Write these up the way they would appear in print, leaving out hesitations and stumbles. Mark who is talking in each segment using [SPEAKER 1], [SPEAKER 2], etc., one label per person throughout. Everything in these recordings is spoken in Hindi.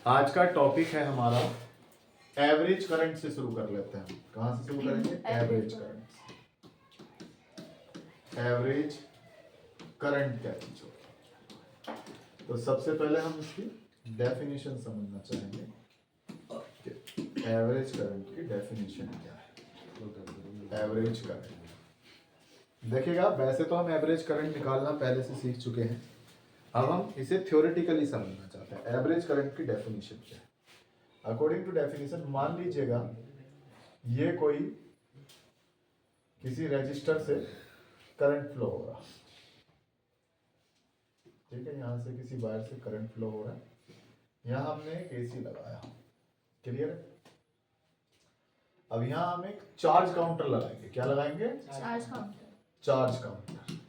[SPEAKER 1] आज का टॉपिक है हमारा एवरेज करंट से शुरू कर लेते हैं। कहां से शुरू करेंगे? Average current. एवरेज करंट क्या चीज होता है? तो सबसे पहले हम इसकी डेफिनेशन समझना चाहेंगे कि एवरेज करंट की डेफिनेशन क्या है। एवरेज करंट देखिएगा, वैसे तो हम एवरेज करंट निकालना पहले से सीख चुके हैं, अब हम इसे थ्योरेटिकली समझना चाहते हैं। एवरेज करंट की डेफिनेशन क्या है? अकॉर्डिंग टू डेफिनेशन, मान लीजिएगा ये कोई किसी रजिस्टर से करंट फ्लो हो रहा, ठीक है, यहां से किसी वायर से करंट फ्लो हो रहा है, यहां हमने एक एसी लगाया, क्लियर है। अब यहां हम एक चार्ज काउंटर लगाएंगे। क्या लगाएंगे?
[SPEAKER 2] Charge counter.
[SPEAKER 1] Charge counter.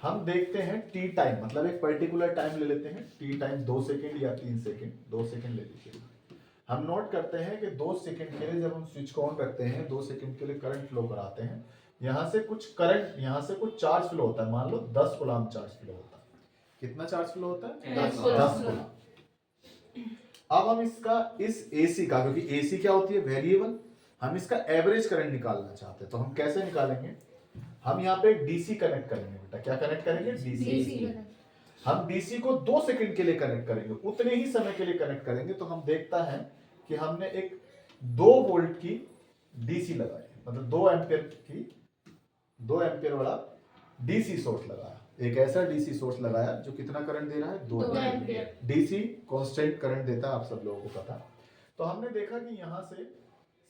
[SPEAKER 1] हम देखते हैं टी टाइम, मतलब एक पर्टिकुलर टाइम ले लेते हैं, टी टाइम 2 सेकेंड या 3 सेकेंड, 2 सेकेंड ले लीजिए। हम नोट करते हैं कि 2 सेकेंड के लिए जब हम स्विच को ऑन रखते हैं, 2 सेकेंड के लिए करंट फ्लो कराते हैं, यहां से कुछ करंट, यहां से कुछ चार्ज फ्लो होता है, मान लो 10 कूलम चार्ज फ्लो होता है। कितना चार्ज फ्लो होता है? 10 कूलम। अब हम इसका, इस एसी का, क्योंकि एसी क्या होती है? वेरिएबल, हम इसका एवरेज करंट निकालना चाहते हैं, तो हम कैसे निकालेंगे? हम यहाँ पे डीसी कनेक्ट करेंगे बेटा। क्या कनेक्ट करेंगे? डीसी। हम डीसी को 2 सेकंड के लिए कनेक्ट करेंगे, उतने ही समय के लिए कनेक्ट करेंगे। तो हम देखता है कि हमने एक 2 वोल्ट की डीसी लगाई, मतलब 2 एम्पियर की, 2 एम्पियर वाला डीसी सोर्स लगाया। एक ऐसा डीसी सोर्स लगाया जो कितना करंट दे रहा है? 2 एम्पियर। डीसी कांस्टेंट करंट देता है, आप सब लोगों को पता। तो हमने देखा कि यहां से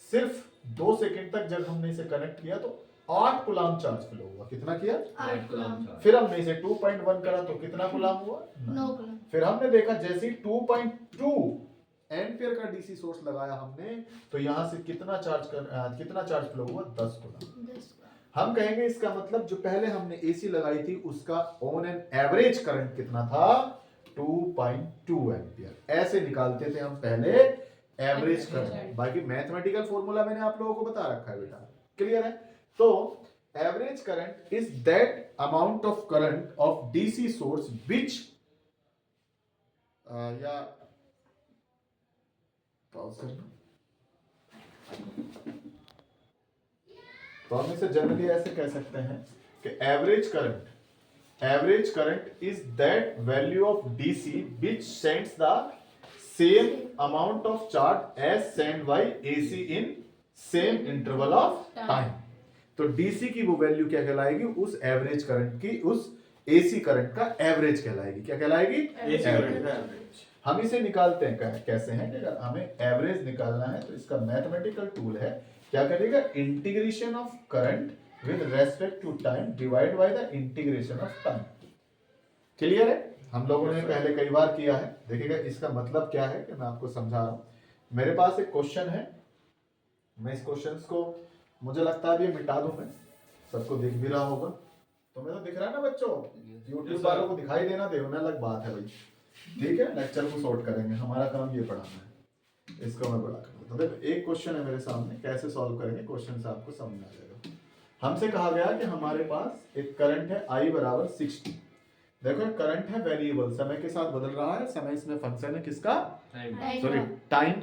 [SPEAKER 1] सिर्फ 2 सेकंड तक जब हमने इसे कनेक्ट किया तो 8 कूलम चार्ज फ्लो हुआ। कितना किया?
[SPEAKER 2] 8 कूलम।
[SPEAKER 1] फिर हमने इसे 2.1 करा तो कितना कूलम हुआ?
[SPEAKER 2] 9 कूलम।
[SPEAKER 1] फिर हमने देखा जैसे 2.2 एम्पियर का डीसी सोर्स लगाया हमने, तो यहां से कितना चार्ज फ्लो हुआ? 10 कूलम। हम कहेंगे इसका मतलब जो पहले हमने एसी लगाई थी उसका ऑन एन एवरेज करंट कितना था? 2.2 एम्पियर। ऐसे निकालते थे हम पहले एवरेज करंट। बाकी मैथमेटिकल फॉर्मूला मैंने आप लोगों को बता रखा है बेटा, क्लियर है। तो average current is that amount of current of DC source विच, या पॉज करना, तो हम इसे जनरली ऐसे कह सकते हैं कि average current is that value of DC which sends the same amount of charge as send by AC in same interval of time. तो डीसी की वो वैल्यू क्या कहलाएगी? उस एवरेज करंट की, उस एसी करंट का एवरेज कहलाएगी। क्या कहलाएगी? एवरेज। हम इसे निकालते हैं कैसे हैं? अगर हमें एवरेज निकालना है तो इसका मैथमेटिकल टूल है, क्या करेगा? Integration of current with respect to time divide by the integration of time. Clear है? हम लोगों ने पहले कई बार किया है। देखिएगा इसका मतलब क्या है कि मैं आपको समझा रहा हूं। मेरे पास एक क्वेश्चन है, मैं इस क्वेश्चन को, मुझे लगता है ये मिटा दूं मैं, सबको दिख भी रहा होगा। तुम्हें तो दिख रहा है ना बच्चों? यूट्यूब वालों को दिखाई देना देना अलग बात है भाई, ठीक है। लेक्चर को सॉर्ट करेंगे, हमारा काम ये पढ़ाना है, इसको मैं बड़ा कर देता हूं। एक क्वेश्चन है मेरे सामने, कैसे सॉल्व करेंगे क्वेश्चन से आपको समझ आ जाएगा। हमसे कहा गया कि हमारे पास एक करंट है I बराबर 60। देखो करंट है वेरिएबल, समय के साथ बदल रहा है, समय इसमें फंक्शन है किसका? Sorry time.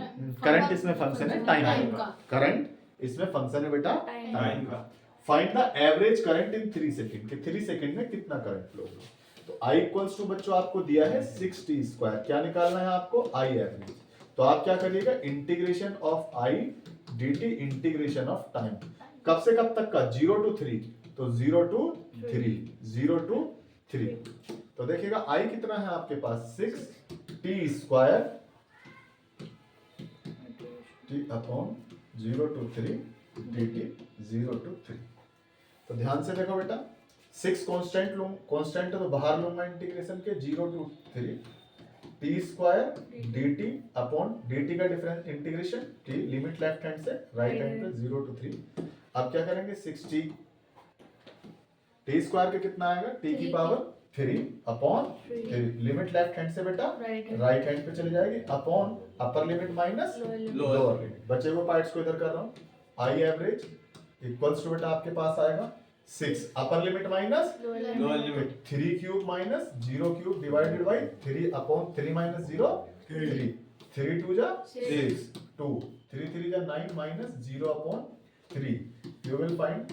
[SPEAKER 1] करंट इसमें फंक्शन है टाइम का। करंट इसमें फंक्शन है बेटा टाइम का। Find the average current in 3 second, कि 3 सेकंड में कितना करंट फ्लो होगा। तो I इक्वल्स टू बच्चों आपको दिया है 60 स्क्वायर। क्या निकालना है आपको? I average. तो आप क्या करिएगा? Integration of I dt integration of time. कब से कब तक का? 0 to 3, तो 0 to 3, 0 to 3। तो देखिएगा I कितना है आपके पास? 6t square t upon 0 to 3 dt 0 to 3। तो ध्यान से देखो बेटा, 6 कांस्टेंट लूं, कांस्टेंट तो बाहर लूंगा इंटीग्रेशन के, 0 to 3 t square dt upon dt का difference integration t, limit left hand से राइट हैंड पे 0 to 3। अब क्या करेंगे? 6t, t स्क्वायर के कितना आएगा? t की power 3 upon 3, limit left hand से बेटा राइट हैंड पे चली जाएगी, upon upper limit minus lower limit. बचे हुए पार्ट्स को इधर कर रहा हूं। I एवरेज इक्वल्स टू बेटा आपके पास आएगा 6 अपर लिमिट माइनस
[SPEAKER 2] लोअर
[SPEAKER 1] तो 3 cube minus 0 cube divided by 3 upon 3 minus 0 3 3 2 जा 6 2 3 3 जा 9 minus 0 upon 3 you will find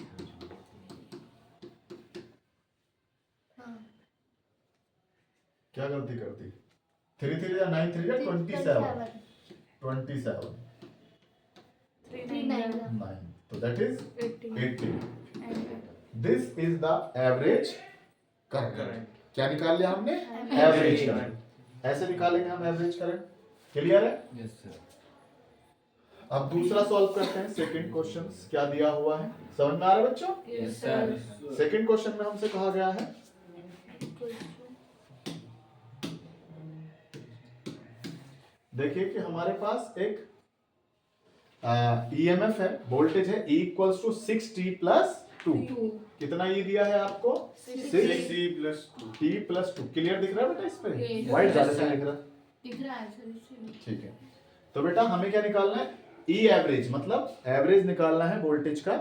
[SPEAKER 1] क्या गलती करती 3 3 जा 9 3 जा 27 9 तो that is 80 this is the average current क्या निकाल लिया हमने एवरेज करंट ऐसे निकालेंगे हम एवरेज करंट क्लियर है
[SPEAKER 3] यस सर।
[SPEAKER 1] अब दूसरा सॉल्व करते हैं सेकंड क्वेश्चन क्या दिया हुआ है समझ में आ रहा है बच्चों
[SPEAKER 3] यस सर।
[SPEAKER 1] सेकंड क्वेश्चन में हमसे कहा गया है देखिए कि हमारे पास एक ईएमएफ है वोल्टेज है E equals to 6t plus 2 कितना E दिया है आपको 6t प्लस 2 क्लियर दिख रहा है बेटा इस पे
[SPEAKER 2] Yes.
[SPEAKER 1] व्हाइट ज्यादा से दिख रहा है
[SPEAKER 2] दिख रहा है सर इससे
[SPEAKER 1] ठीक है तो बेटा हमें क्या निकालना है ई एवरेज मतलब एवरेज निकालना है वोल्टेज का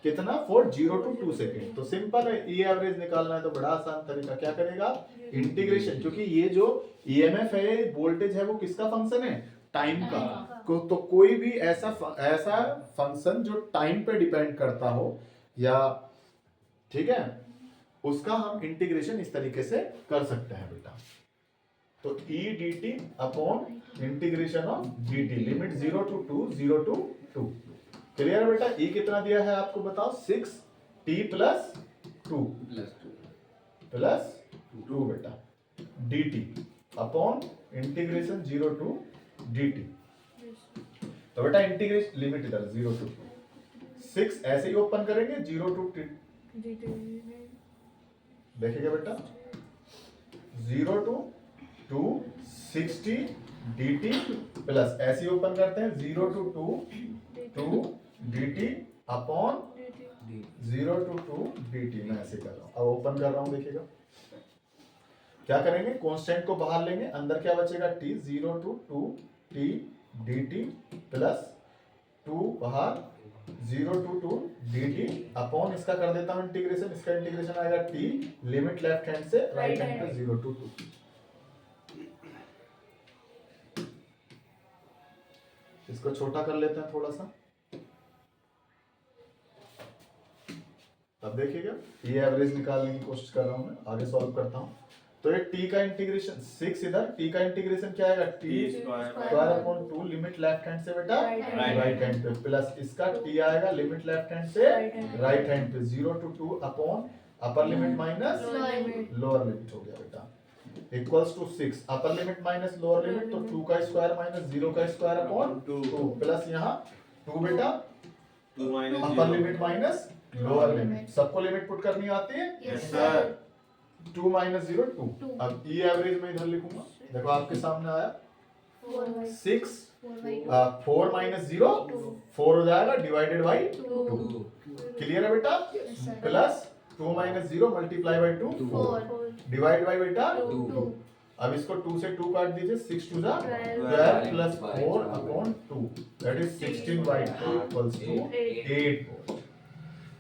[SPEAKER 1] कितना फॉर 0 to 2 सेकेंड तो सिंपल है ई एवरेज निकालना है तो बड़ा आसान तरीका क्या करेगा इंटीग्रेशन क्योंकि ये जो ईएमएफ है वोल्टेज है वो किसका फंक्शन है टाइम का तो कोई भी ऐसा फंक्शन जो टाइम पे डिपेंड करता हो या ठीक है उसका हम इंटीग्रेशन इस तरीके से कर सकते हैं बेटा तो e dt upon integration of dt limit 0 to 2 0 to 2 clear है बेटा e कितना दिया है आपको बताओ 6 t प्लस 2 प्लस 2 बेटा dt upon integration 0 to dt तो बेटा इंटीग्रेशन लिमिट इधर 0 to 6 ऐसे ही ओपन करेंगे 0 to देखिएगा बेटा 0 to 2 60 dt प्लस ऐसे ही ओपन करते हैं 0 to 2 dt upon 0 to 2 dt मैं ऐसे कर रहा हूं अब ओपन कर रहा हूं देखिएगा क्या करेंगे कांस्टेंट को बाहर लेंगे अंदर क्या बचेगा t 0 to 2 t dt plus 2 बाहर 0 to 2 dt अपॉन इसका कर देता हूं इंटीग्रेशन इसका इंटीग्रेशन आएगा t लिमिट लेफ्ट हैंड से राइट हैंड पे 0 to 2 इसको छोटा कर लेते हैं थोड़ा सा अब देखिएगा ये एवरेज निकालने की कोशिश कर रहा हूं मैं आगे सॉल्व करता हूं तो ये t का इंटीग्रेशन 6 इधर t का इंटीग्रेशन क्या आएगा t square upon 2 limit left hand से बेटा राइट हैंड पे प्लस इसका t आएगा लिमिट लेफ्ट हैंड से राइट हैंड पे 0 to 2 upon upper limit minus lower limit हो गया बेटा equals to 6 upper limit minus lower limit तो 2 का स्क्वायर माइनस 0 का स्क्वायर अपॉन 2 प्लस यहाँ 2 बेटा अपर लिमिट माइनस लोअर लिमिट सबको लिमिट पुट करनी आती है
[SPEAKER 2] यस सर
[SPEAKER 1] 2 माइनस 0 2 अब ई एवरेज में इधर लिखूंगा देखो आपके सामने आया 6 4 माइनस 0 4 हो जाएगा डिवाइडेड बाई 2 क्लियर है बेटा plus 2 minus 0 multiply by 2 4 divide by बेटा 2 अब इसको 2 से 2 काट दीजिए 6 2 जा 12 plus 4 upon 2 that is 16 by 2 equals to 8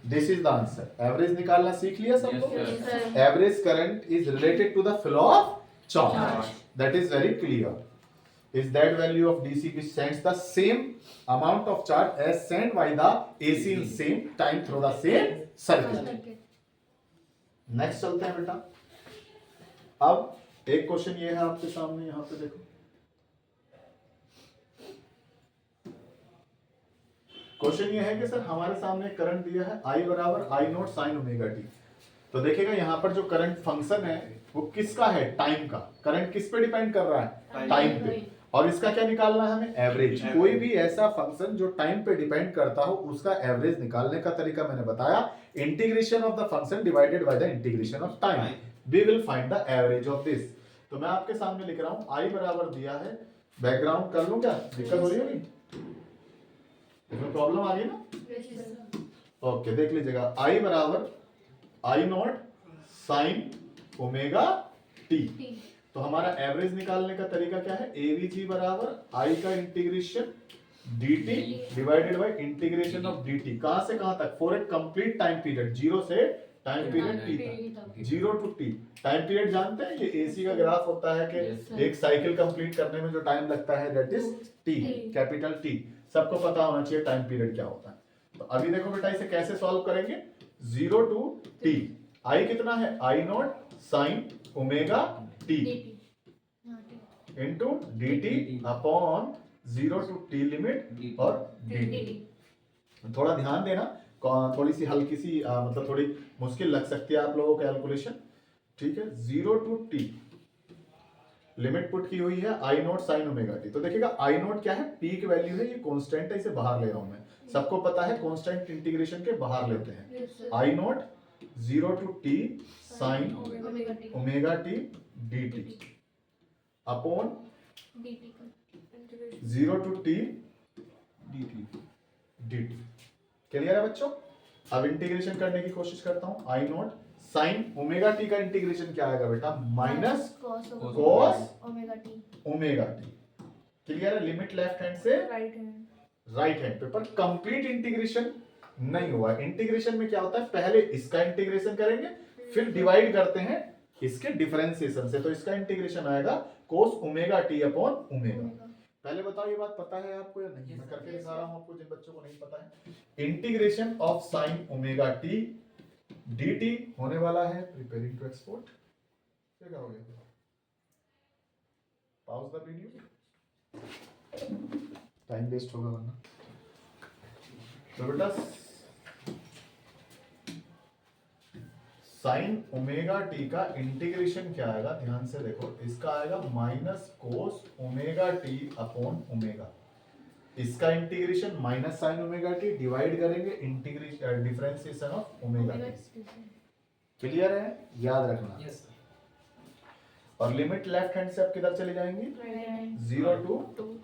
[SPEAKER 1] this is the answer average निकालना सीख लिया सब लोग
[SPEAKER 2] Yes, sir.
[SPEAKER 1] Average current is related to the flow of charge that is very clear is that value of DC which sends the same amount of charge as sent by the AC in same time through the same circuit. Next चलते हैं बेटा अब एक क्वेश्चन ये है आपके सामने यहां पे देखो क्वेश्चन ये है कि सर हमारे सामने करंट दिया है I बराबर I naught sine omega T तो देखिएगा यहाँ पर जो करंट फंक्शन है वो किसका है टाइम का करंट किस पे डिपेंड कर रहा है टाइम पे और इसका क्या निकालना है हमें एवरेज कोई भी ऐसा फंक्शन जो टाइम पे डिपेंड करता हो उसका एवरेज निकालने का तरीका मैंने बताया integration of the function divided by the integration of time we will find the average of this तो मैं आपके सामने लिख रहा हूं I बराबर दिया है बैकग्राउंड कर लूं क्या दिक्कत हो रही होगी इसमें प्रॉब्लम आ गई ना ओके देख लीजिएगा I बराबर I naught sine omega T तो हमारा एवरेज निकालने का तरीका क्या है एवीजी बराबर I का integration dt divided by integration of dt, कहां से कहां तक, for a complete time period, zero से टाइम पीरियड t तक, zero to t। Time period जानते हैं, ये एसी का ग्राफ होता है कि
[SPEAKER 3] Yes, sir.
[SPEAKER 1] एक साइकिल कंप्लीट करने में जो टाइम लगता है that is t, capital T। सबको पता होना चाहिए टाइम पीरियड क्या होता है। तो अभी देखो बेटा इसे कैसे सॉल्व करेंगे, जीरो टू t, i कितना है, I naught sine omega t into dt upon zero to t limit और dt। थोड़ा ध्यान देना, थोड़ी सी हल्की सी मतलब थोड़ी मुश्किल लग सकती है आप लोगों को कैलकुलेशन, ठीक है। Zero to T limit put की हुई है I naught sine omega T. तो देखिएगा आई नॉट क्या है, पीक वैल्यू है, ये कांस्टेंट है, इसे बाहर ले रहा हूं मैं। सबको पता है कांस्टेंट इंटीग्रेशन के बाहर लेते हैं। I naught zero to T sine omega T D T upon zero to T D T. Clear है बच्चों। अब इंटीग्रेशन करने की कोशिश करता हूं। I naught sine omega T का इंटीग्रेशन क्या आएगा बेटा, minus cos omega T. Clear है। लिमिट लेफ्ट हैंड से राइट हैंड पे, पर कंप्लीट इंटीग्रेशन नहीं हुआ। इंटीग्रेशन में क्या होता है, पहले इसका इंटीग्रेशन करेंगे फिर डिवाइड करते हैं इसके डिफरेंशिएशन से, तो इसका इंटीग्रेशन आएगा cos omega T upon omega. पहले बताओ ये बात पता है आपको या नहीं, मैं करके दिखा रहा हूं आपको जिन बच्चों को नहीं पता है। Integration of sine omega T dt होने वाला है, प्रिपेयरिंग टू एक्सपोर्ट। क्या हो गया, pause the video, time waste होगा वरना। तो बेटा साइन ओमेगा टी का इंटीग्रेशन क्या आएगा, ध्यान से देखो, इसका आएगा minus cos omega T upon omega. इसका integration minus sine omega T, divide करेंगे integration differentiation of omega T. Clear है, याद रखना।
[SPEAKER 3] Yes, sir.
[SPEAKER 1] और लिमिट लेफ्ट हैंड से आप किधर चले जाएंगे, जीरो टू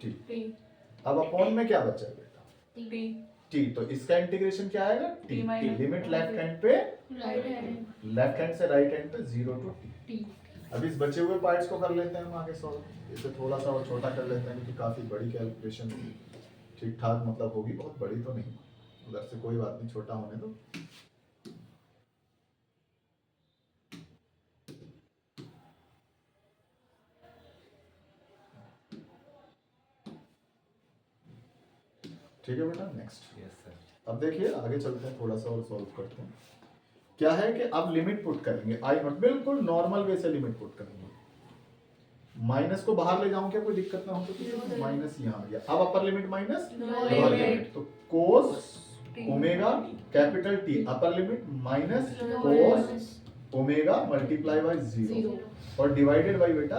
[SPEAKER 1] टी। अब अपॉन में क्या बचा बेटा, टी, तो इसका इंटीग्रेशन क्या आएगा, टी। लिमिट लेफ्ट हैंड पे, लेफ्ट हैंड से राइट हैंड पे, जीरो टू टी। अब इस बचे हुए पार्ट्स को कर लेते हैं हम आगे सॉल्व। इसे थोड़ा सा और छोटा कर लेते हैं क्योंकि काफी बड़ी कैलकुलेशन ठीक ठाक मतलब होगी, बहुत बड़ी तो नहीं, उधर से कोई बात नहीं, छोटा होने दो। ठीक है बेटा, नेक्स्ट।
[SPEAKER 3] Yes, sir.
[SPEAKER 1] अब देखिए आगे चलते हैं, थोड़ा सा और सॉल्व करते हैं। क्या है कि अब लिमिट पुट करेंगे, आई नॉट बिल्कुल नॉर्मल वे से लिमिट पुट करेंगे। माइनस को बाहर ले जाऊं क्या, कोई दिक्कत ना हो तो माइनस यहाँ आ गया। अब upper limit minus lower limit, तो cos omega capital T upper limit minus cos omega multiply by zero और डिवाइडेड बाय बेटा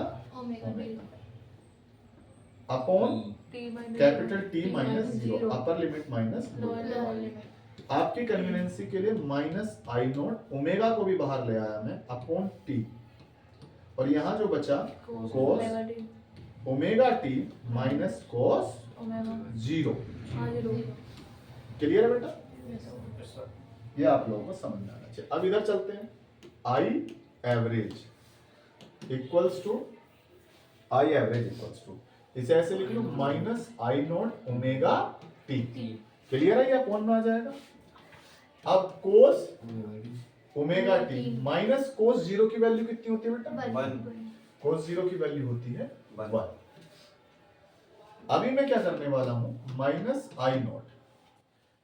[SPEAKER 1] upon capital T minus zero, upper limit minus lower limit. आपकी कन्वीनियंसी के लिए माइनस आई नॉट ओमेगा को भी बाहर ले आया मैं अपॉन टी, और यहाँ जो बचा कोस omega T minus cos zero. Clear है बेटा, ये आप लोगों को समझ में आना चाहिए। अब इधर चलते हैं, I average equals to, I average equals to, इसे ऐसे लिख लो minus I naught omega T. Clear है, ये अपॉन में आ जाएगा। अब cos omega T minus cos zero की वैल्यू कितनी होती है बेटा, कोस जीरो की वैल्यू होती है 1। अभी मैं क्या करने वाला हूं, माइनस आई नॉट,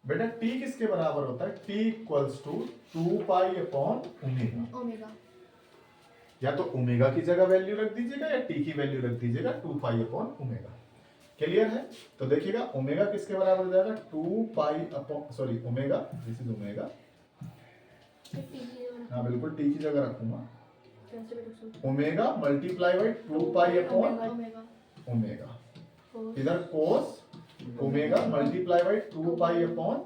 [SPEAKER 1] बेटा t किसके बराबर होता है, t equals to 2 pi upon omega. या तो ओमेगा की जगह वैल्यू रख दीजिएगा या t की वैल्यू रख दीजिएगा 2 पाई अपॉन ओमेगा। क्लियर है, तो देखिएगा ओमेगा किसके बराबर हो जाएगा, 2 pi upon, sorry omega, this is omega, हाँ बिल्कुल t की जगह रखूंगा, omega multiply by 2 pi upon omega, इधर cos omega multiply by 2 pi upon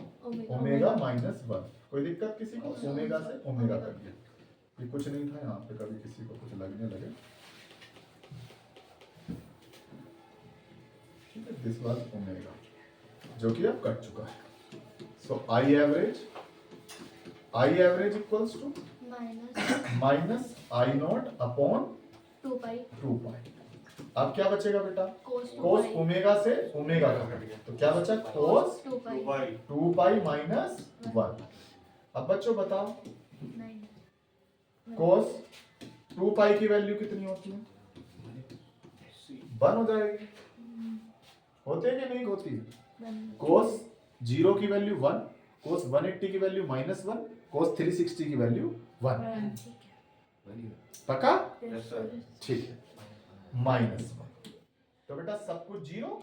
[SPEAKER 1] omega minus 1। कोई दिक्कत किसी को, ओमेगा से ओमेगा कर दिया, ये कुछ नहीं था यहाँ पे, कभी किसी को कुछ लगने लगे, ठीक है। दिस वाज ओमेगा जो कि अब कट चुका है। So I average equals to minus I naught upon 2 pi. अब क्या बचेगा बेटा?
[SPEAKER 2] Cos
[SPEAKER 1] cos
[SPEAKER 2] 2 pi.
[SPEAKER 1] ओमेगा से ओमेगा कट गया, तो क्या बचा? Cos
[SPEAKER 2] 2 pi.
[SPEAKER 1] 2 pi minus 1। अब बच्चों बताओ
[SPEAKER 2] 9.
[SPEAKER 1] कोस 2 पाई की वैल्यू कितनी होती है? 1 हो जाएगी। होती है कि नहीं होती? कोस 0 की वैल्यू 1, कोस 180 की वैल्यू -1, कोस 360 की वैल्यू 1। पक्का? ठीक है, -1। तो बेटा सब कुछ 0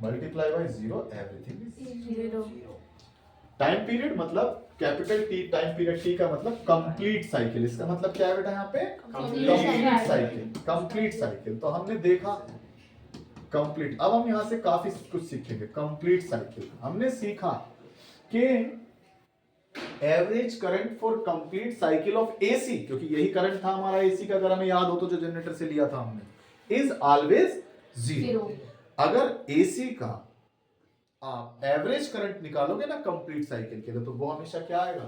[SPEAKER 1] multiply by 0 everything is
[SPEAKER 2] 0.
[SPEAKER 1] Time period मतलब capital T, time period T का मतलब कंप्लीट साइकिल। इसका मतलब क्या है बेटा यहाँ पे? Complete cycle, complete cycle. तो हमने देखा कंप्लीट। अब हम यहाँ से काफी कुछ सीखेंगे। कंप्लीट साइकिल हमने सीखा कि average current for complete cycle of AC, क्योंकि यही करंट था हमारा एसी का, अगर हमें याद हो तो, जो जनरेटर से लिया था हमने, इज ऑलवेज 0। अगर एसी का आप एवरेज करंट निकालोगे ना कंप्लीट साइकिल के लिए, तो वो हमेशा क्या आएगा?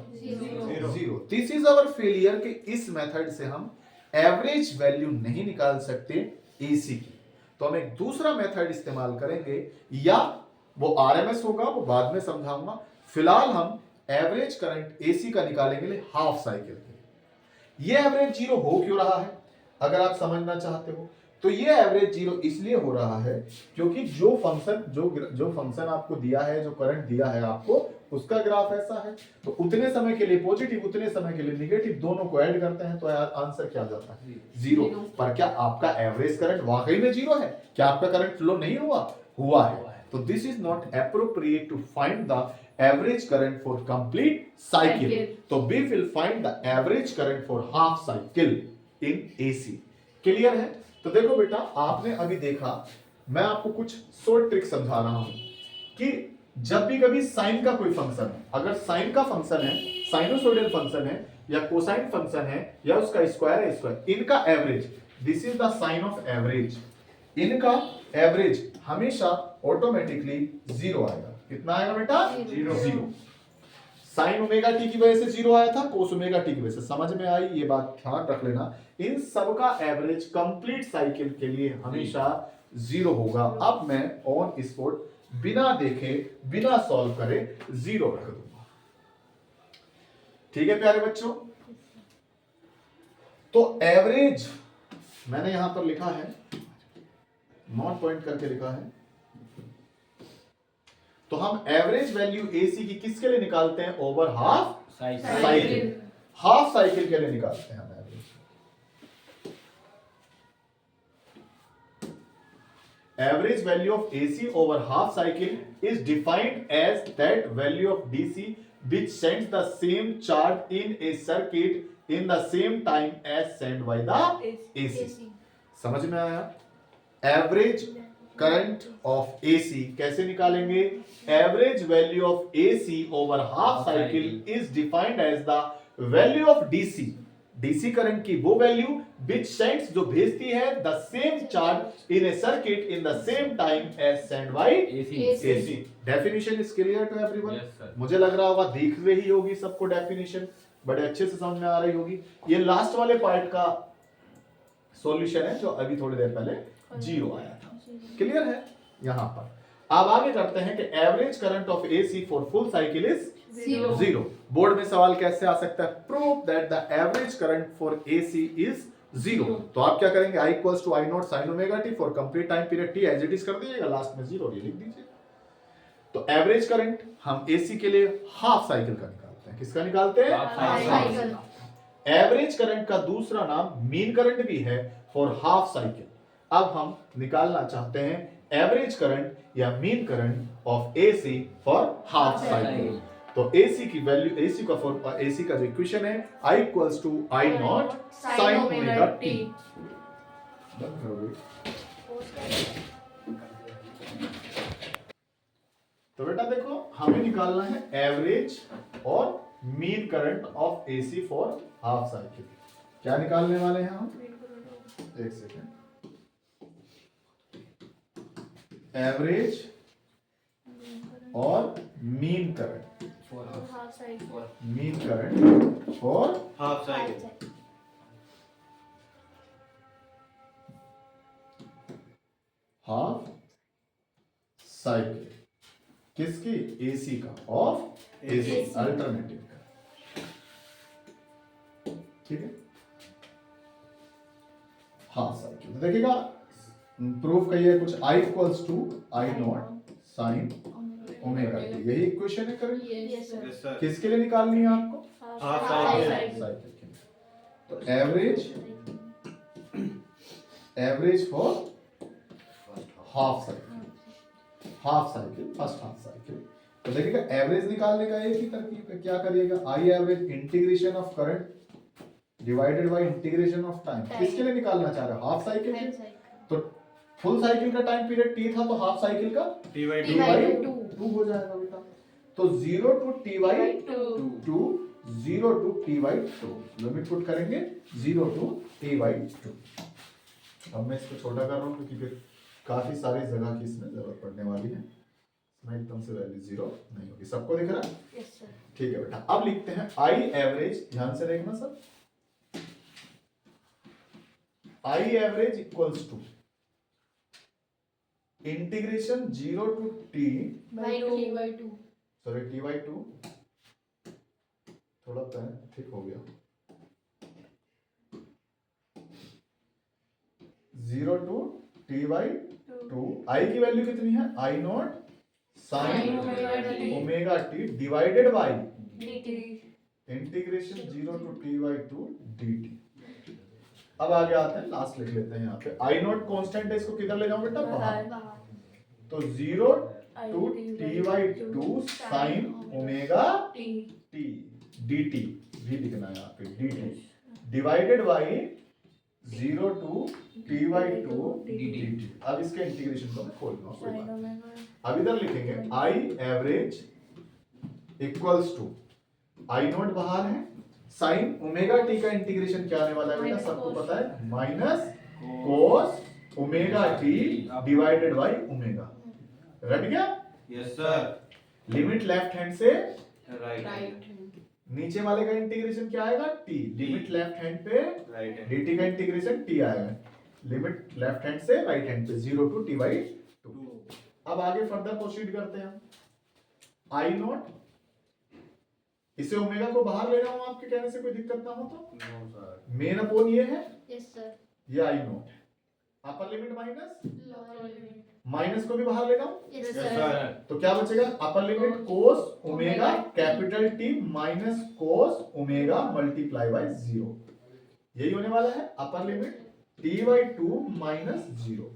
[SPEAKER 1] 0। दिस इज आवर फेलियर कि इस मेथड से हम एवरेज वैल्यू नहीं निकाल सकते एसी की। तो हम एक दूसरा मेथड इस्तेमाल करेंगे, या वो आरएमएस होगा, वो बाद में समझाऊंगा। फिलहाल हम एवरेज करंट एसी का निकालेंगे लिए हाफ साइकिल के। ये एवरेज 0 हो क्यों रहा है, अगर आप समझना चाहते हो तो ये एवरेज 0 इसलिए हो रहा है क्योंकि जो फंक्शन आपको दिया है, जो करंट दिया है आपको, उसका ग्राफ ऐसा है। तो उतने समय के लिए पॉजिटिव, उतने समय के लिए नेगेटिव, दोनों को ऐड करते हैं तो आंसर क्या जाता है? 0। पर क्या आपका एवरेज करंट वाकई में 0 है? क्या आपका करंट फ्लो नहीं हुआ है? तो this is not appropriate to find the average current for complete cycle. तो we will find the average current for half cycle in AC. Clear है? तो देखो बेटा, आपने अभी देखा, मैं आपको कुछ शॉर्ट ट्रिक समझा रहा हूं कि जब भी कभी साइन का कोई फंक्शन है, अगर साइन का फंक्शन है, साइनोसॉइडल फंक्शन है या कोसाइन फंक्शन है या उसका स्क्वायर है स्क्वायर, इनका average, this is the sine of average, इनका एवरेज हमेशा ऑटोमेटिकली 0 आएगा। कितना आएगा बेटा? 0। साइन ओमेगा टी की वजह से 0 आया था, कोस ओमेगा टी की वजह से। समझ में आई? ये बात ध्यान रख लेना। इन सब का एवरेज कंप्लीट साइकिल के लिए हमेशा 0 होगा। अब मैं ऑन स्पॉट बिना देखे, बिना सॉल्व करे 0 रख दूंगा। ठीक है प्यारे बच्चों? तो एवरेज मैंने यहां पर लिखा है, नॉट पॉइंट करके लिखा है। तो हम एवरेज वैल्यू एसी की किसके लिए निकालते हैं? Over half cycle. Half cycle के लिए निकालते हैं हम average. Average value of AC over half cycle is defined as that value of DC which sends the same charge in a circuit in the same time as sent by the AC। समझ में आया? एवरेज करंट ऑफ एसी कैसे निकालेंगे? Average value of AC over half cycle is defined as the value of DC. DC current की वो वैल्यू which sends, जो भेजती है, the same charge in a circuit in the same time as send by AC. Definition is clear to everyone? मुझे लग रहा होगा दिख रही होगी सबको डेफिनेशन, बड़े अच्छे से समझ में आ रही होगी। ये लास्ट वाले पार्ट का सॉल्यूशन है जो अभी थोड़ी देर पहले 0 आया था। क्लियर है? यहां पर अब आगे करते हैं कि average current of AC for full cycle is 0। Board में सवाल कैसे आ सकता है? Prove that the average current for AC is 0। तो आप क्या करेंगे? I equals to I naught sine omega T for complete time period T as it is कर दीजिएगा, लास्ट में 0 ये लिख दीजिए। तो एवरेज करंट हम एसी के लिए हाफ साइकिल का निकालते हैं। किसका निकालते हैं?
[SPEAKER 2] Half cycle.
[SPEAKER 1] एवरेज करंट का दूसरा नाम मीन करंट भी है फॉर हाफ साइकिल। अब हम निकालना चाहते हैं एवरेज करंट या mean current of AC for half cycle. तो एसी की वैल्यू, एसी का जो इक्वेशन है, I equals to I naught sine omega T. तो बेटा देखो, हमें निकालना है एवरेज और mean current of AC for half cycle. क्या निकालने वाले हैं हम? एक सेकेंड। एवरेज और mean current, mean current for
[SPEAKER 3] half cycle.
[SPEAKER 1] Half cycle किसकी? एसी का, ऑफ एसी, अल्टरनेटिव का। ठीक है, हाफ साइकिल। तो देखिएगा प्रूफ कहिए कुछ, I equals to I naught sine omega T, यही इक्वेशन है correct?
[SPEAKER 2] Yes, sir.
[SPEAKER 3] Yes, sir.
[SPEAKER 1] किसके लिए निकालनी है आपको?
[SPEAKER 3] Half
[SPEAKER 2] cycle.
[SPEAKER 1] साइकिल के लिए। तो average for half cycle, half cycle, first half cycle. तो देखिएगा एवरेज निकालने का एक ही तरकीब है, क्या करिएगा? I average integration of current divided by integration of time. किसके लिए निकालना चाह रहे हो? हाफ साइकिल के। तो फुल साइकिल का टाइम पीरियड टी था, तो हाफ साइकिल का
[SPEAKER 3] T by
[SPEAKER 1] T
[SPEAKER 3] 2.
[SPEAKER 1] By
[SPEAKER 2] two.
[SPEAKER 1] 2 हो जाएगा बेटा। तो 0 to T by 2, 0 to T by 2, limit put करेंगे 0 टू टी बाई 2। अब मैं इसको छोटा कर रहा हूँ क्योंकि फिर काफी सारी जगह की इसमें जरूरत पड़ने वाली है। इसमें एकदम से वैल्यू 0 नहीं होगी। सबको दिख रहा है?
[SPEAKER 2] Yes, sir.
[SPEAKER 1] ठीक है बेटा। अब लिखते हैं आई एवरेज, ध्यान से देखना सब। I average equals to integration 0 to T,
[SPEAKER 2] By two.
[SPEAKER 1] Sorry T by 2, थोड़ा पेन ठीक हो गया, 0 टू टी बाई 2। आई की वैल्यू कितनी है? I naught sine
[SPEAKER 2] Sin omega t.
[SPEAKER 1] Omega T divided by
[SPEAKER 2] dt.
[SPEAKER 1] Integration 0 to T by 2 dt। अब आगे आते हैं, लास्ट लिख लेते हैं यहाँ पे। आई नॉट कांस्टेंट है, इसको किधर ले जाऊं बेटा? बाहर। तो 0 to T by 2 sine omega
[SPEAKER 2] T.
[SPEAKER 1] T dt भी लिखना है यहाँ पे, dt divided by 0 to T by 2 dt। अब इसके इंटीग्रेशन को मैं खोल रहा हूँ, कोई बात नहीं। अब इधर लिखेंगे I average equals to, I naught बाहर है, साइन ओमेगा टी का इंटीग्रेशन क्या आने वाला है बेटा? सबको पता है, minus cos omega T divided by omega. रट गया?
[SPEAKER 3] Yes, sir.
[SPEAKER 1] Limit left hand से
[SPEAKER 3] Right.
[SPEAKER 2] Right.
[SPEAKER 1] नीचे वाले का इंटीग्रेशन क्या आएगा? टी। लिमिट लेफ्ट हैंड पे
[SPEAKER 3] Right.
[SPEAKER 1] dt का इंटीग्रेशन t आएगा, लिमिट लेफ्ट हैंड से राइट हैंड पे 0 टू टी बाई 2। अब आगे फर्दर प्रोसीड करते हैं। आई नॉट, इसे ओमेगा को बाहर ले रहा हूं आपके कहने से कोई दिक्कत ना हो तो।
[SPEAKER 3] No, sir.
[SPEAKER 1] मेन अपॉन ये है,
[SPEAKER 2] Yes, sir.
[SPEAKER 1] ये आई नॉट है, अपर limit minus,
[SPEAKER 2] Lower limit.
[SPEAKER 1] Minus को भी बाहर ले रहा हूं,
[SPEAKER 2] Yes,
[SPEAKER 3] Yes,
[SPEAKER 2] sir.
[SPEAKER 3] sir.
[SPEAKER 1] तो क्या बचेगा? Upper limit cos omega capital T minus cos omega multiply by 0, यही होने वाला है upper limit T by 2 minus 0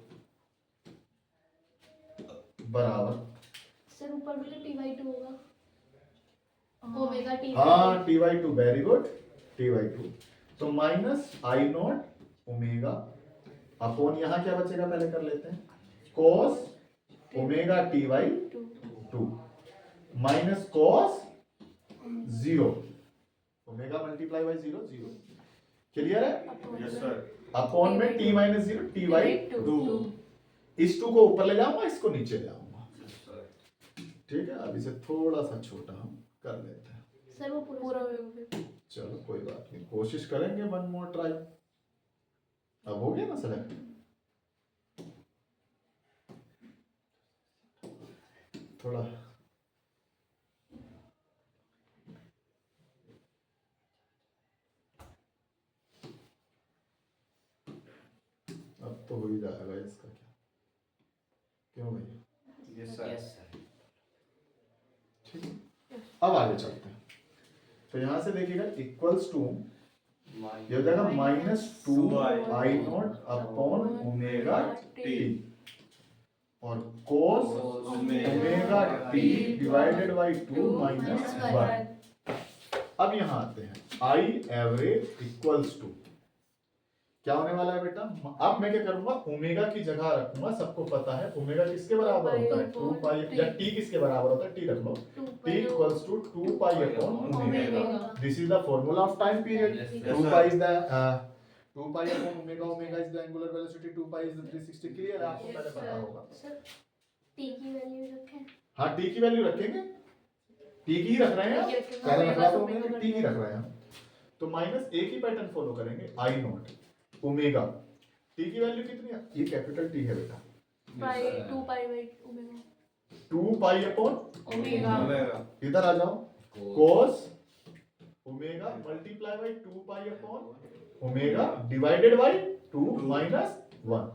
[SPEAKER 1] बराबर,
[SPEAKER 2] सर ऊपर बोले T by 2 होगा। Omega T.
[SPEAKER 1] हाँ T by 2, very good, T by 2। तो minus I naught omega upon यहाँ क्या बचेगा पहले कर लेते हैं, कोस omega T by 2 minus cos 0 omega multiply by 0 0। Clear है?
[SPEAKER 3] Yes, sir.
[SPEAKER 1] अपॉन में टी माइनस 0 टी बाई 2। इस 2 को ऊपर ले जाऊंगा, इसको नीचे ले आऊंगा।
[SPEAKER 3] Yes, sir.
[SPEAKER 1] ठीक है, अब इसे थोड़ा सा छोटा हम कर लेते हैं।
[SPEAKER 2] सर वो पूरा होगा।
[SPEAKER 1] चलो कोई बात नहीं, कोशिश करेंगे, वन मोर ट्राई। अब हो गया ना सेलेक्ट? थोड़ा अब तो हो ही जाएगा इसका, क्या क्यों भैया?
[SPEAKER 3] Yes, sir.
[SPEAKER 1] ठीक है, अब आगे चलते हैं। तो यहां से देखिएगा इक्वल्स टू, ये हो जाएगा minus 2 I naught upon omega T और cos omega T divided by 2 minus 1। अब यहां आते हैं, आई एवरेज इक्वल्स टू क्या होने वाला है बेटा? अब मैं क्या करूंगा, ओमेगा की जगह रखूंगा, सबको पता है ओमेगा किसके बराबर होता है, 2 पाई, या टी किसके बराबर होता है, टी रख लो, t equals to 2 pi upon omega. This is the formula of time period.
[SPEAKER 3] Yes,
[SPEAKER 1] 2
[SPEAKER 3] sir.
[SPEAKER 1] pi is the 2 pi upon omega. Omega is the angular velocity. 2 pi is the 360. Clear है? आपको पहले पता होगा।
[SPEAKER 2] सर T की वैल्यू रखें।
[SPEAKER 1] हाँ t की वैल्यू रखेंगे, t की ही रख रहे हैं, पहले रखा तो हमने t की रख रहे हैं। तो माइनस एक ही पैटर्न फॉलो करेंगे, आई नॉट ओमेगा, t की वैल्यू कितनी है? ये कैपिटल T है बेटा,
[SPEAKER 2] पाई 2 pi by omega
[SPEAKER 1] 2 pi upon
[SPEAKER 2] omega
[SPEAKER 3] omega
[SPEAKER 1] इधर आ जाओ cos omega multiply by 2 pi upon omega divided by 2 minus 1।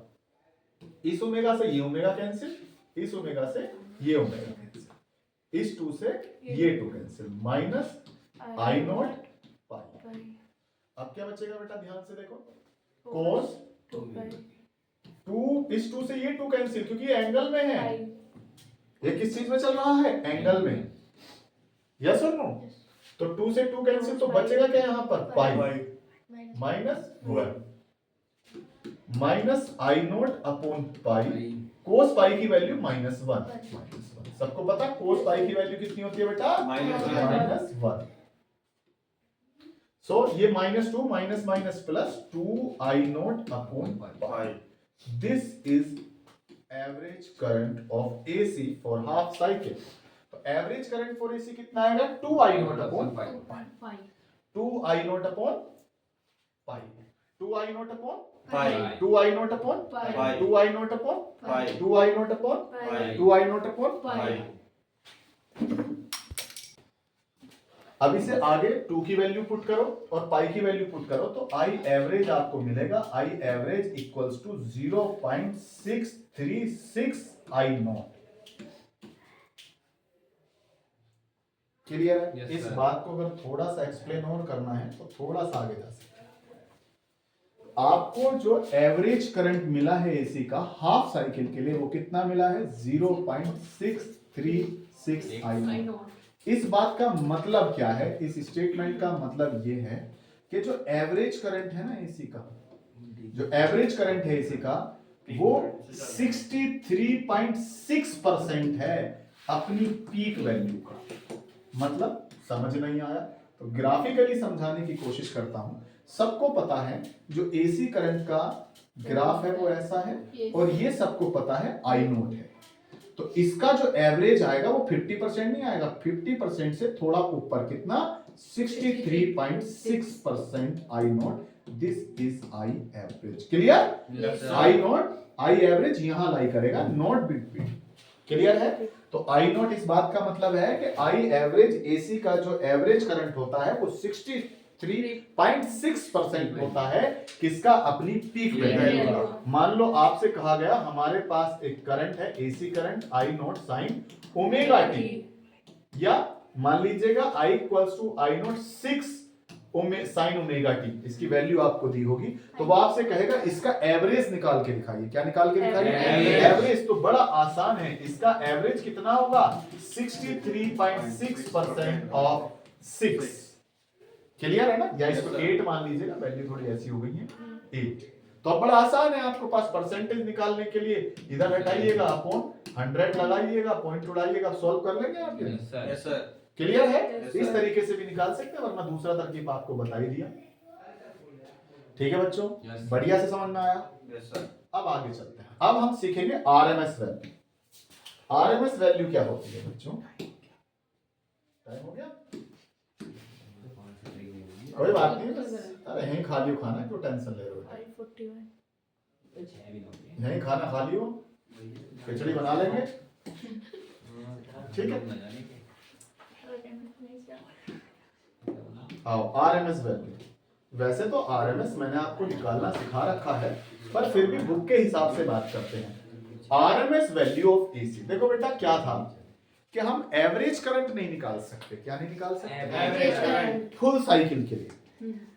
[SPEAKER 1] इस ओमेगा से ये ओमेगा कैंसिल, इस ओमेगा से ये ओमेगा कैंसिल, इस 2 से ये 2 कैंसिल, माइनस आई नॉट पाई।
[SPEAKER 2] पाई
[SPEAKER 1] अब क्या बचेगा बेटा, ध्यान से देखो, cos
[SPEAKER 2] 2 पाई
[SPEAKER 1] 2, इस 2 से ये 2 कैंसिल क्योंकि ये एंगल में है।
[SPEAKER 2] पाई
[SPEAKER 1] ये किस चीज में चल रहा है, एंगल में, यस और नो। तो 2 से 2 कैंसिल, तो बचेगा क्या यहाँ पर, pi minus 1 minus I naught upon pi, cos pi की वैल्यू -1। सबको पता कोस पाई की वैल्यू कितनी होती है बेटा, -1। सो ये -2 minus minus plus 2 I naught upon pi. This is average current of AC for half cycle. तो एवरेज करंट फॉर एसी कितना आएगा, 2 I naught upon
[SPEAKER 2] pi
[SPEAKER 1] 2 I naught upon pi, 2 I naught upon
[SPEAKER 3] pi
[SPEAKER 1] 2 I naught upon
[SPEAKER 3] pi
[SPEAKER 1] 2 I naught upon
[SPEAKER 3] pi
[SPEAKER 1] 2 I naught upon
[SPEAKER 3] pi
[SPEAKER 1] 2 I naught upon.
[SPEAKER 2] Pi
[SPEAKER 1] अब इसे आगे 2 की वैल्यू पुट करो और पाई की वैल्यू पुट करो, तो आई एवरेज आपको मिलेगा, I average equals to 0.636 I naught. Clear है?
[SPEAKER 4] Yes,
[SPEAKER 1] इस
[SPEAKER 4] sir.
[SPEAKER 1] बात को अगर थोड़ा सा एक्सप्लेन और करना है तो थोड़ा सा आगे जा सकते हैं। आपको जो एवरेज करंट मिला है एसी का हाफ साइकिल के लिए, वो कितना मिला है, 0.636 आई
[SPEAKER 2] आई
[SPEAKER 1] नॉट।
[SPEAKER 2] नॉट
[SPEAKER 1] इस बात का मतलब क्या है, इस स्टेटमेंट का मतलब ये है कि जो एवरेज करंट है ना एसी का, जो एवरेज करंट है एसी का, वो 63.6% है अपनी पीक वैल्यू का। मतलब समझ नहीं आया तो ग्राफिकली समझाने की कोशिश करता हूं। सबको पता है जो एसी करंट का ग्राफ है वो ऐसा है, और ये सबको पता है आई नोट है। तो इसका जो एवरेज आएगा वो 50% नहीं आएगा, 50% से थोड़ा ऊपर, कितना, 63.6% I naught. This is I average. Clear?
[SPEAKER 4] Yes, sir.
[SPEAKER 1] I naught, I average यहां लाई करेगा, नॉट बिटवीन। क्लियर है? तो आई नोट इस बात का मतलब है कि आई एवरेज एसी का जो एवरेज करंट होता है वो 63.6% होता है, किसका, अपनी पीक वैल्यू का। मान लो आपसे कहा गया हमारे पास एक करंट है AC current I naught sine omega T, या मान लीजिएगा I equals to I naught 6 sine omega T, इसकी वैल्यू आपको दी होगी, तो वो आपसे कहेगा इसका एवरेज निकाल के दिखाइए। क्या निकाल के दिखाइए?
[SPEAKER 2] Average.
[SPEAKER 1] एवरेज। तो बड़ा आसान है, इसका एवरेज कितना होगा, 63.6% ऑफ 6। क्लियर है ना? या इसको 8 मान लीजिएगा, वैल्यू थोड़ी ऐसी हो गई है 8। तो अब बड़ा आसान है, आपके पास परसेंटेज निकालने के लिए इधर हटाइएगा, अपॉन 100 लगाइएगा, पॉइंट उड़ाइएगा, सॉल्व कर लेंगे आप ये।
[SPEAKER 4] Yes, sir.
[SPEAKER 3] Yes sir
[SPEAKER 1] clear है?
[SPEAKER 3] Yes,
[SPEAKER 1] इस
[SPEAKER 3] sir.
[SPEAKER 1] तरीके से भी निकाल सकते हैं, वरना दूसरा तरकीब आपको बता ही दिया। ठीक है बच्चों?
[SPEAKER 4] Yes, sir.
[SPEAKER 1] बढ़िया से समझ में आया?
[SPEAKER 3] यस सर
[SPEAKER 1] अब आगे चलते हैं। अब हम सीखेंगे आरएमएस वैल्यू। आरएमएस वैल्यू क्या होती है बच्चों? टाइम हो गया? कोई बात नहीं, बस अरे यहीं खा लियो खाना, क्यों टेंशन ले रहे हो?
[SPEAKER 2] 41
[SPEAKER 1] यहीं खाना खा लियो, खिचड़ी बना लेंगे, ठीक है? आओ आरएमएस वैल्यू। वैसे तो आरएमएस मैंने आपको निकालना सिखा रखा है, पर फिर भी बुक के हिसाब से बात करते हैं। आरएमएस वैल्यू ऑफ एसी, देखो बेटा क्या था कि हम एवरेज करंट नहीं निकाल सकते। क्या नहीं निकाल सकते?
[SPEAKER 3] एवरेज करंट
[SPEAKER 1] फुल साइकिल के लिए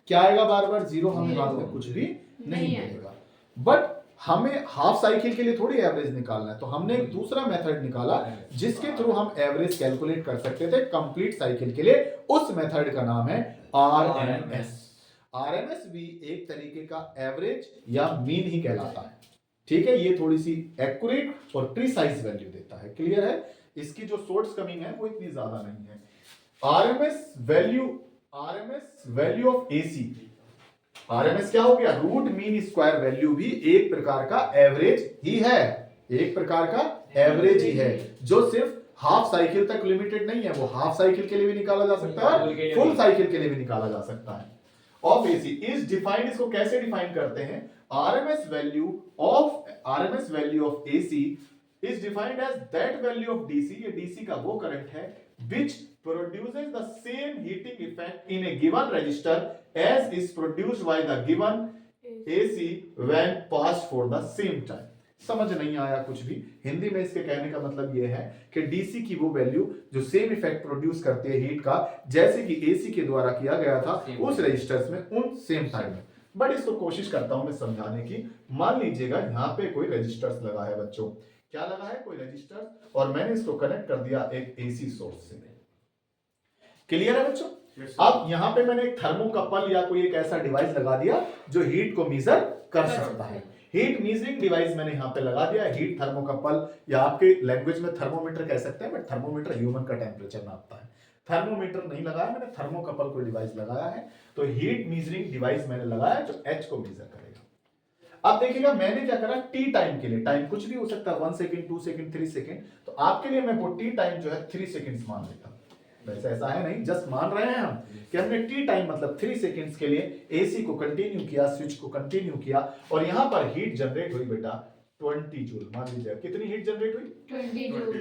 [SPEAKER 1] क्या आएगा, बार बार जीरो, हमें बाद में कुछ भी नहीं
[SPEAKER 2] नहीं
[SPEAKER 1] मिलेगा। बट हमें हाफ साइकिल के लिए थोड़ी एवरेज निकालना है, तो हमने एक दूसरा मेथड निकाला जिसके थ्रू हम एवरेज कैलकुलेट कर सकते थे कंप्लीट साइकिल के लिए। उस मेथड का नाम है आरएमएस। आरएमएस भी एक तरीके का एवरेज या मीन ही कहलाता है। ठीक है? ये थोड़ी सी एक्यूरेट और प्रिसाइज वैल्यू देता है। क्लियर है? इसकी जो सोर्स कमिंग है वो इतनी ज्यादा नहीं है। RMS value of AC, RMS क्या हो गया, रूट मीन स्क्वायर वैल्यू भी एक प्रकार का एवरेज ही है, एक प्रकार का एवरेज ही है, जो सिर्फ हाफ साइकिल तक लिमिटेड नहीं है। वो हाफ साइकिल के लिए भी निकाला जा सकता है, फुल साइकिल के लिए भी निकाला जा सकता है। ऑफ एसी इज डिफाइंड, इसको कैसे डिफाइन करते हैं, RMS value of AC is defined as that value of DC, ये DC का वो करंट है which produces the same heating effect in a given resistor as is produced by the given AC when passed for the same time. समझ नहीं आया कुछ भी? हिंदी में इसके कहने का मतलब यह है कि डीसी की वो वैल्यू जो सेम इफेक्ट प्रोड्यूस करती है हीट का जैसे कि एसी के द्वारा किया गया था उस रेजिस्टर्स में उन सेम टाइम में। बट इसको कोशिश करता हूं मैं समझाने की। मान लीजिएगा यहाँ पे कोई रेजिस्टर्स लगा है बच्चों, क्या लगा है? कोई रेजिस्टर, और मैंने इसको कनेक्ट कर दिया एक एसी सोर्स से। क्लियर है बच्चों? अब यहाँ पे मैंने एक थर्मोकपल या कोई एक ऐसा डिवाइस लगा दिया जो हीट को मेजर कर सकता है। हीट मीजरिंग डिवाइस मैंने यहाँ पे लगा दिया, हीट थर्मोकपल, या आपके लैंग्वेज में थर्मोमीटर कह सकते हैं, बट थर्मोमीटर ह्यूमन का टेम्परेचर नापता है। थर्मोमीटर नहीं लगाया मैंने, थर्मोकपल कोई डिवाइस लगाया है। तो हीट मीजरिंग डिवाइस मैंने लगाया जो एच को मेजर करेगा। अब देखिएगा मैंने क्या करा, टी टाइम के लिए, टाइम कुछ भी हो सकता है, 1 सेकंड, 2 सेकंड, 3 सेकंड, तो आपके लिए मैं वो टी टाइम जो है 3 सेकंड्स मान लेता हूं। वैसे ऐसा है नहीं, जस्ट मान रहे हैं हम कि हमने टी टाइम मतलब 3 सेकंड्स के लिए एसी को कंटिन्यू किया, स्विच को कंटिन्यू किया, और यहां पर हीट जनरेट हुई बेटा 20 जूल। मान लीजिए कितनी हीट जनरेट हुई?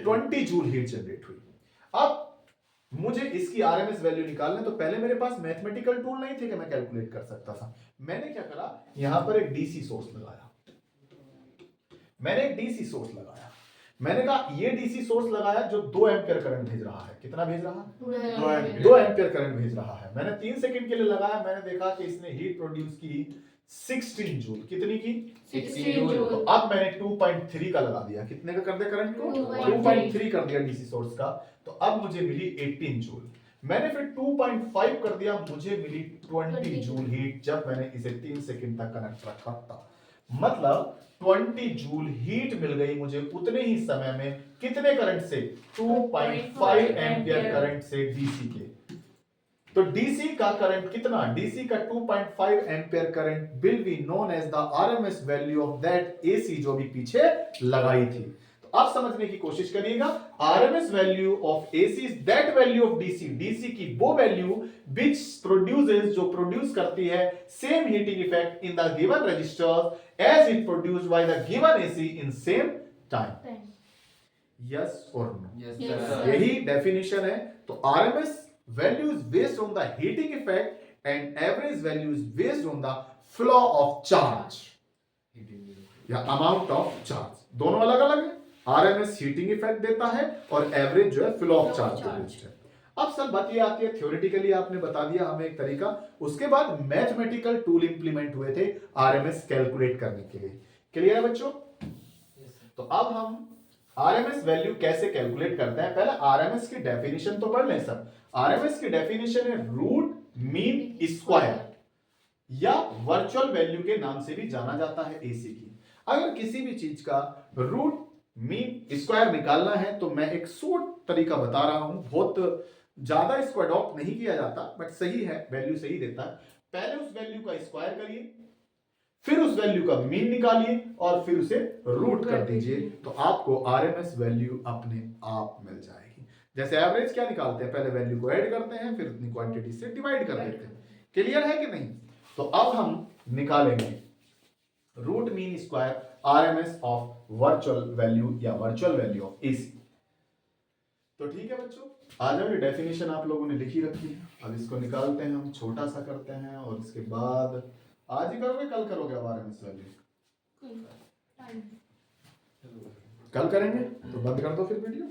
[SPEAKER 1] 20 जूल हीट जनरेट हुई। अब मुझे इसकी आरएमएस वैल्यू निकालना है, तो पहले मेरे पास मैथमेटिकल टूल नहीं थे कि मैं कैलकुलेट कर सकता था। मैंने क्या करा, यहां पर एक डीसी सोर्स लगाया। मैंने कहा ये डीसी सोर्स लगाया जो 2 एम्पियर करंट भेज रहा है। कितना भेज रहा है? 2 एम्पियर करंट भेज रहा है। मैंने 3 सेकंड के लिए लगाया, मैंने देखा कि इसने हीट प्रोड्यूस की 16 जूल। कितनी की?
[SPEAKER 2] 16 जूल।
[SPEAKER 1] तो अब मैंने 2.3 का लगा दिया। कितने का कर दिया करंट को? 2.3 कर दिया डीसी सोर्स का। तो अब मुझे मिली 18 जूल। मैंने फिर 2.5 कर दिया, मुझे मिली 20 जूल हीट जब मैंने इसे 3 सेकंड तक कनेक्ट रखा था। मतलब 20 जूल हीट मिल गई मुझे उतने ही समय में। कितने करंट से? 2.5 एम्पियर करंट से डीसी के। तो डीसी का करंट कितना? डीसी का 2.5 ampere current will be known as the RMS value of that AC जो भी पीछे लगाई थी। तो आप समझने की कोशिश करिएगा, RMS value of AC is that value of DC, DC की वो वैल्यू which produces, जो प्रोड्यूस करती है same heating effect in the given resistor as it produced by the given AC in same time. Yes or no?
[SPEAKER 3] Yes,
[SPEAKER 2] Yes,
[SPEAKER 3] sir.
[SPEAKER 2] sir.
[SPEAKER 1] यही डेफिनेशन है। तो RMS value is based on the heating effect and average value is based on the flow of charge या amount of charge। दोनों अलग अलग है। RMS हीटिंग इफेक्ट देता है और एवरेज जो है फ्लो ऑफ चार्ज है। अब सर बात ये आती है, थ्योरेटिकली आपने बता दिया हमें एक तरीका, उसके बाद मैथमेटिकल टूल इंप्लीमेंट हुए थे आरएमएस कैलकुलेट करने के लिए। क्लियर है बच्चों? तो अब हम आरएमएस वैल्यू कैसे कैलकुलेट करते हैं, पहले आरएमएस की डेफिनेशन तो पढ़ लें सर। आरएमएस की डेफिनेशन है रूट मीन स्क्वायर या वर्चुअल वैल्यू के नाम से भी जाना जाता है एसी की। अगर किसी भी चीज का रूट मीन स्क्वायर निकालना है तो मैं एक शॉर्ट तरीका बता रहा हूं, बहुत ज्यादा इसको अडॉप्ट नहीं किया जाता बट सही है, वैल्यू सही देता है। पहले उस वैल्यू का स्क्वायर करिए, फिर उस वैल्यू का मीन निकालिए और फिर उसे रूट कर दीजिए, तो आपको आरएमएस वैल्यू अपने आप मिल जाएगी। जैसे एवरेज क्या निकालते हैं, पहले वैल्यू को ऐड करते हैं फिर उतनी क्वांटिटी से डिवाइड कर देते हैं। क्लियर है कि नहीं? तो अब हम निकालेंगे root mean square RMS of virtual value या वर्चुअल वैल्यू ऑफ एसी। तो ठीक है बच्चों, आज ये डेफिनेशन आप लोगों ने लिखी रखी है। अब इसको निकालते हैं, हम छोटा सा करते हैं और इसके बाद आज ही करोगे कल करोगे अब आरएमएस वैल्यू? कल करेंगे तो बंद कर दो फिर वीडियो।